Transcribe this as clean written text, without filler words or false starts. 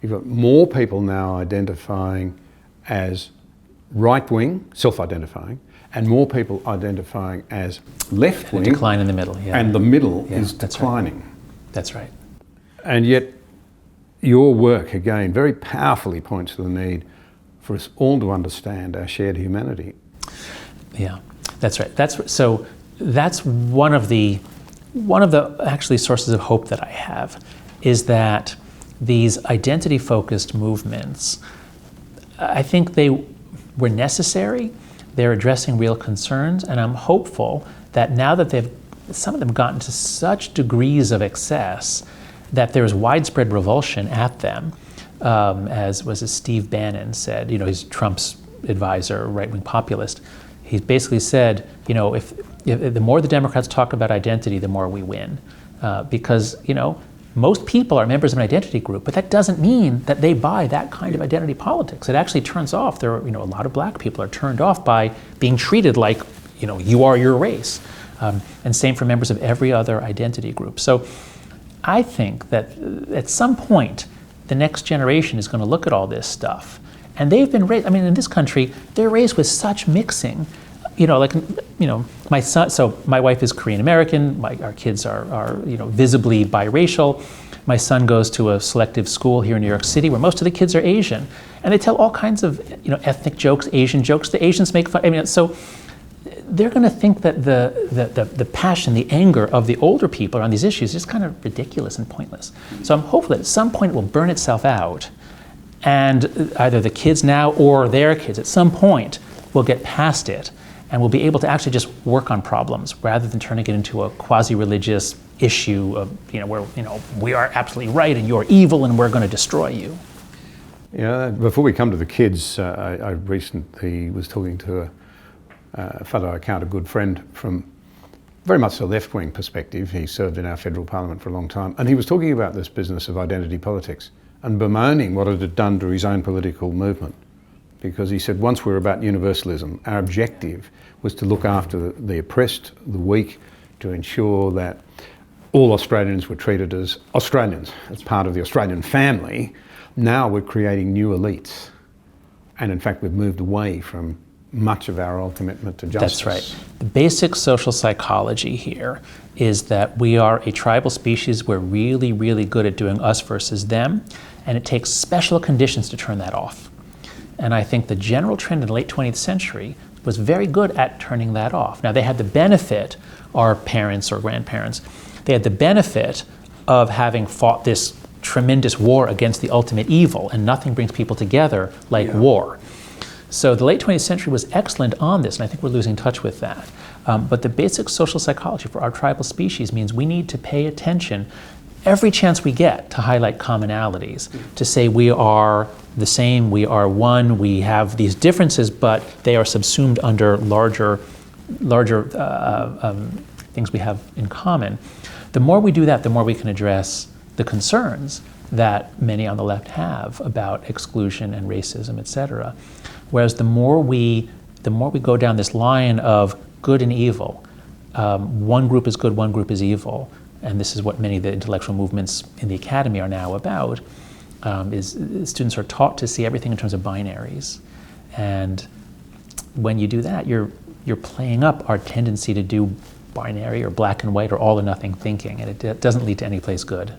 You've got more people now identifying as right-wing, self-identifying, and more people identifying as left-wing. Decline in the middle, yeah. And the middle is declining. Right. That's right. And yet, your work, again, very powerfully points to the need for us all to understand our shared humanity. Yeah, that's right. That's one of the actually sources of hope that I have, is that these identity-focused movements, I think they were necessary. They're addressing real concerns, and I'm hopeful that now that some of them gotten to such degrees of excess that there's widespread revulsion at them, as Steve Bannon said. He's Trump's advisor, right-wing populist. He basically said, if the more the Democrats talk about identity, the more we win, because most people are members of an identity group, but that doesn't mean that they buy that kind of identity politics. It actually turns off. A lot of black people are turned off by being treated like, you are your race. And same for members of every other identity group. So I think that at some point, the next generation is going to look at all this stuff. And they've been raised, in this country, they're raised with such mixing. My son, so my wife is Korean American, our kids are visibly biracial. My son goes to a selective school here in New York City where most of the kids are Asian. And they tell all kinds of ethnic jokes, Asian jokes. The Asians make fun. So they're going to think that the passion, the anger of the older people around these issues is just kind of ridiculous and pointless. So I'm hopeful that at some point it will burn itself out, and either the kids now or their kids at some point will get past it and will be able to actually just work on problems rather than turning it into a quasi-religious issue of where we are absolutely right and you're evil and we're going to destroy you. Before we come to the kids, I recently was talking to a fellow I count a good friend from very much a left-wing perspective. He served in our federal parliament for a long time, and he was talking about this business of identity politics and bemoaning what it had done to his own political movement. Because he said once we were about universalism, our objective was to look after the oppressed, the weak, to ensure that all Australians were treated as Australians, as part of the Australian family. Now we're creating new elites. And in fact, we've moved away from much of our old commitment to justice. That's right. The basic social psychology here is that we are a tribal species. We're really, really good at doing us versus them, and it takes special conditions to turn that off. And I think the general trend in the late 20th century was very good at turning that off. Now, they had the benefit, our parents or grandparents, they had the benefit of having fought this tremendous war against the ultimate evil, and nothing brings people together like war. So the late 20th century was excellent on this, and I think we're losing touch with that. But the basic social psychology for our tribal species means we need to pay attention every chance we get to highlight commonalities, to say we are the same, we are one, we have these differences, but they are subsumed under larger things we have in common. The more we do that, the more we can address the concerns that many on the left have about exclusion and racism, et cetera. Whereas the more we go down this line of good and evil, one group is good, one group is evil, and this is what many of the intellectual movements in the academy are now about, is students are taught to see everything in terms of binaries. And when you do that, you're playing up our tendency to do binary or black and white or all or nothing thinking, and it doesn't lead to any place good.